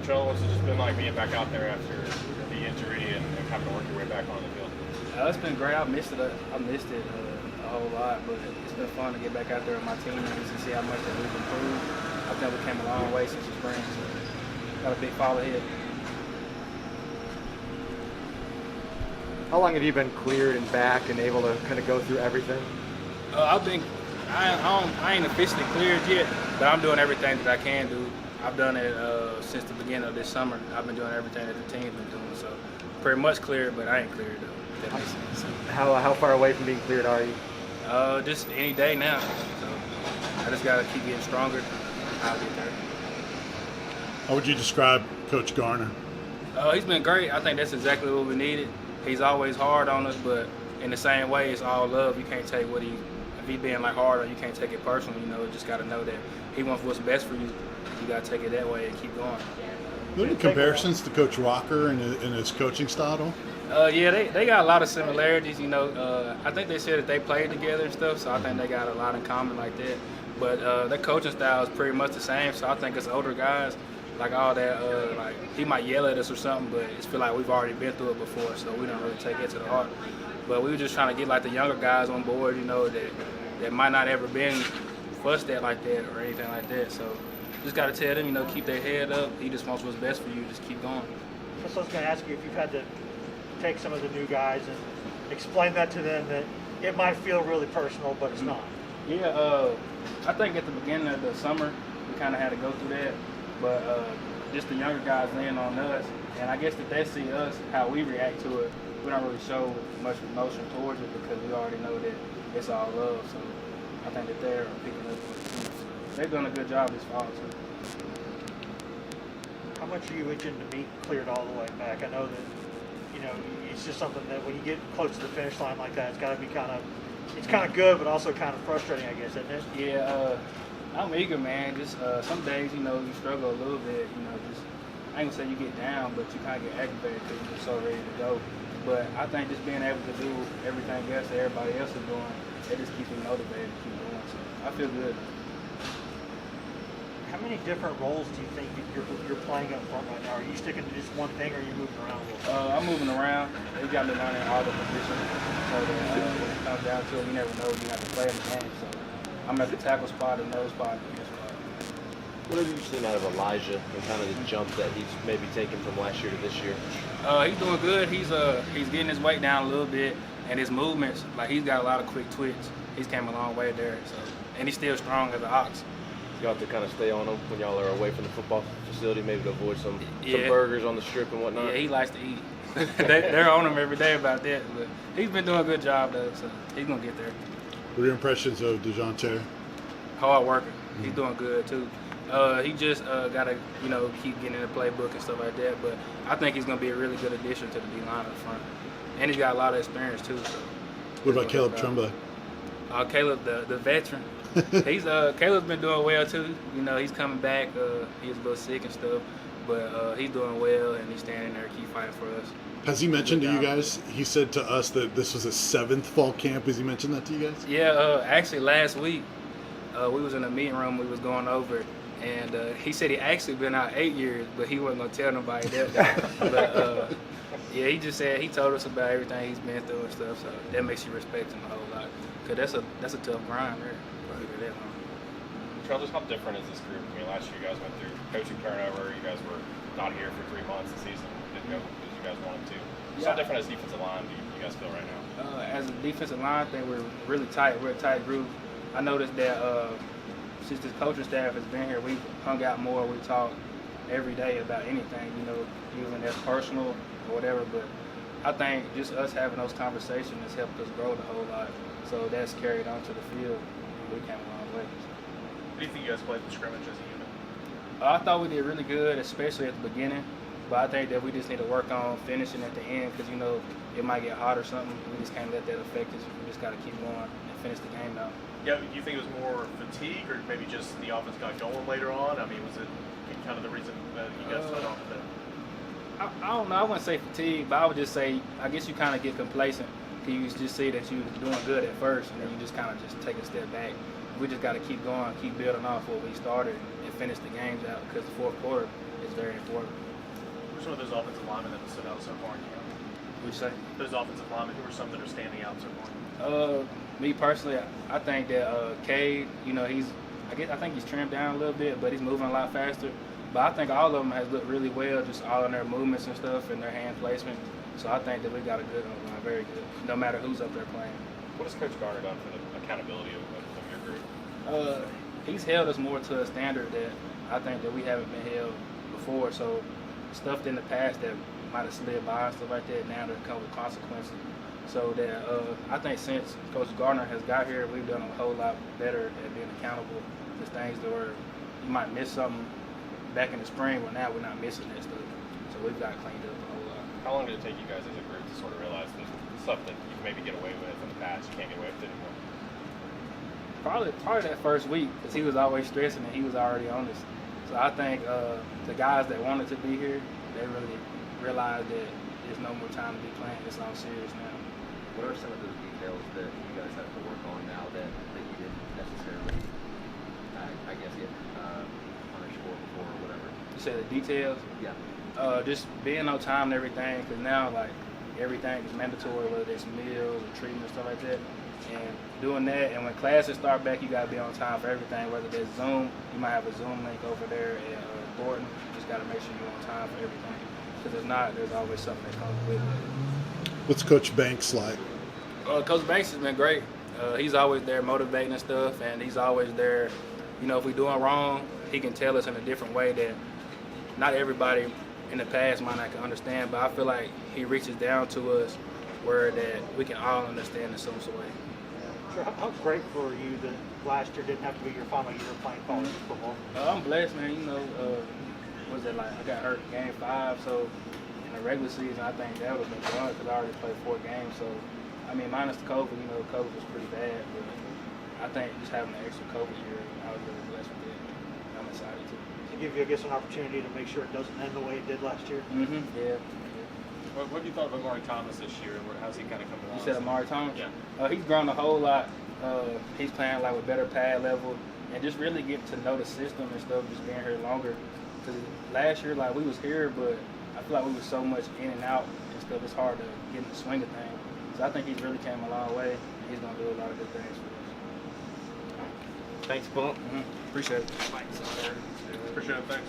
LaTrell, what's it just been like being back out there after the injury and having to work your way back on the field? It's been great. I missed it a whole lot, but it's been fun to get back out there with my teammates and see how much that we've improved. I think we came a long way since the spring, so got a big fall ahead. How long have you been cleared and back and able to kind of go through everything? I ain't officially cleared yet, but I'm doing everything that I can do. I've done it since the beginning of this summer. I've been doing everything that the team's been doing, so pretty much cleared, but I ain't cleared though. If that makes sense. How far away from being cleared are you? Just any day now. So I just gotta keep getting stronger. I'll get there. How would you describe Coach Garner? He's been great. I think that's exactly what we needed. He's always hard on us, but in the same way, it's all love. You can't take if he being like hard on you, can't take it personally. You know, you just gotta know that he wants what's best for you. You gotta take it that way and keep going. Are there any comparisons to Coach Walker and his coaching style? Yeah, they got a lot of similarities. You know, I think they said that they played together and stuff, so I think they got a lot in common like that. But their coaching style is pretty much the same. So I think as older guys, like all that, like he might yell at us or something, but it's feel like we've already been through it before, so we don't really take it to the heart. But we were just trying to get like the younger guys on board, you know, that might not ever been fussed at like that or anything like that. So just got to tell them, you know, keep their head up. He just wants what's best for you. Just keep going. So I was going to ask you if you've had to take some of the new guys and explain that to them that it might feel really personal, but it's not. Yeah, I think at the beginning of the summer we kind of had to go through that, but just the younger guys laying on us, and I guess that they see us, how we react to it. We don't really show much emotion towards it because we already know that it's all love. So I think that they're picking up on it too. They've done a good job this fall too. How much are you itching to be cleared all the way back? I know that, you know, it's just something that when you get close to the finish line like that, it's got to be it's kind of good, but also kind of frustrating, I guess, isn't it? Yeah, I'm eager, man. Just some days, you know, you struggle a little bit. You know, just I ain't gonna say you get down, but you kind of get aggravated because you're just so ready to go. But I think just being able to do everything else that everybody else is doing, it just keeps me motivated to keep going. So I feel good. How many different roles do you think you're playing up front right now? Are you sticking to just one thing, or are you moving around a little bit? I'm moving around. They got me learning all the positions. So that when it comes down to it, you never know you have to play in the game. So I'm at the tackle spot, the nose spot, and the spot. What have you seen out of Elijah and kind of the jump that he's maybe taken from last year to this year? He's doing good. He's getting his weight down a little bit, and his movements, like he's got a lot of quick twitch. He's came a long way there. So, and he's still strong as an ox. You have to kind of stay on him when y'all are away from the football facility, maybe to avoid some burgers on the strip and whatnot. Yeah, he likes to eat. They're on him every day about that. But he's been doing a good job though, so he's gonna get there. What are your impressions of DeJounte? Hard worker. He's doing good too. He just gotta, you know, keep getting in the playbook and stuff like that. But I think he's gonna be a really good addition to the D line up front, and he's got a lot of experience too. So. What about Caleb Tremblay? Caleb, the veteran. Caleb's been doing well too. You know, he's coming back. He was a little sick and stuff, but he's doing well, and he's standing there, keep fighting for us. Has he mentioned to you guys? He said to us that this was his 7th fall camp. Has he mentioned that to you guys? Yeah, actually last week we was in a meeting room. We was going over it, and he said he actually been out 8 years, but he wasn't gonna tell nobody that. But yeah, he just said he told us about everything he's been through and stuff. So that makes you respect him a whole lot, cause that's a tough grind there. Charles, how different is this group? I mean, last year you guys went through coaching turnover. You guys were not here for 3 months. The season didn't go as you guys wanted to. So how different as defensive line do you guys feel right now? As a defensive line, I think we're really tight. We're a tight group. I noticed that since this coaching staff has been here, we've hung out more. We talk every day about anything, you know, even that's personal or whatever. But I think just us having those conversations has helped us grow the whole lot. So that's carried on to the field. We came a long way. What do you think you guys played in scrimmage as a unit? I thought we did really good, especially at the beginning. But I think that we just need to work on finishing at the end because, you know, it might get hot or something. We just can't let that affect us. We just got to keep going and finish the game out. Yeah, do you think it was more fatigue or maybe just the offense got going later on? I mean, was it kind of the reason that you guys let off a bit? I don't know. I wouldn't say fatigue, but I would just say I guess you kind of get complacent. You just see that you're doing good at first, and then you just kind of just take a step back. We just got to keep going, keep building off what we started, and finish the games out because the fourth quarter is very important. Who are some of those offensive linemen that have stood out so far in camp? Would you say? Those offensive linemen, who are some that are standing out so far? Me personally, I think that Cade, you know, I think he's trimmed down a little bit, but he's moving a lot faster. But I think all of them has looked really well, just all in their movements and stuff and their hand placement. So I think that we got a good O-line, very good, no matter who's up there playing. What has Coach Garner done for the accountability of your group? He's held us more to a standard that I think that we haven't been held before. So stuff in the past that might have slid by and stuff like that, now that come with consequences. So that I think since Coach Garner has got here, we've done a whole lot better at being accountable to things that were, you might miss something back in the spring, but now we're not missing that stuff. So we've got cleaned up a whole lot. How long did it take you guys as a group to sort of realize that stuff that you can maybe get away with in the past, you can't get away with it anymore? Probably that first week, because he was always stressing and he was already on this. So I think the guys that wanted to be here, they really realized that there's no more time to be playing. It's all serious now. What are some of those details that you guys have to work on now that you didn't necessarily, I guess, get punished for before or whatever? You said the details? Yeah. Just being on time and everything, because now, like, everything is mandatory, whether it's meals or treatment and stuff like that. And doing that, and when classes start back, you got to be on time for everything, whether there's Zoom, you might have a Zoom link over there at Thornton. You just got to make sure you're on time for everything. Because if not, there's always something that comes with it. What's Coach Banks like? Coach Banks has been great. He's always there motivating and stuff, and he's always there. You know, if we're doing wrong, he can tell us in a different way that not everybody in the past might not can understand, but I feel like he reaches down to us where that we can all understand in some sort of way. Sure. How great for you that last year didn't have to be your final year playing college football? I'm blessed, man. You know, was it like I got hurt game 5, so in the regular season, I think that would have been fun because I already played 4 games. So, I mean, minus the COVID, you know, COVID was pretty bad, but I think just having an extra COVID year, I was really blessed with it. I'm excited too. To give you, I guess, an opportunity to make sure it doesn't end the way it did last year. Mm-hmm. Yeah. What have you thought of Amari Thomas this year? How's he kind of coming along? You said Amari Thomas? Yeah. He's grown a whole lot. He's playing like with better pad level and just really getting to know the system and stuff, just being here longer. Because last year, like, we was here, but I feel like we was so much in and out and stuff, it's hard to get in the swing of things. So I think he's really came a long way, and he's going to do a lot of good things for us. Thanks, Bump. Mm-hmm. Appreciate it. Appreciate it. Thanks.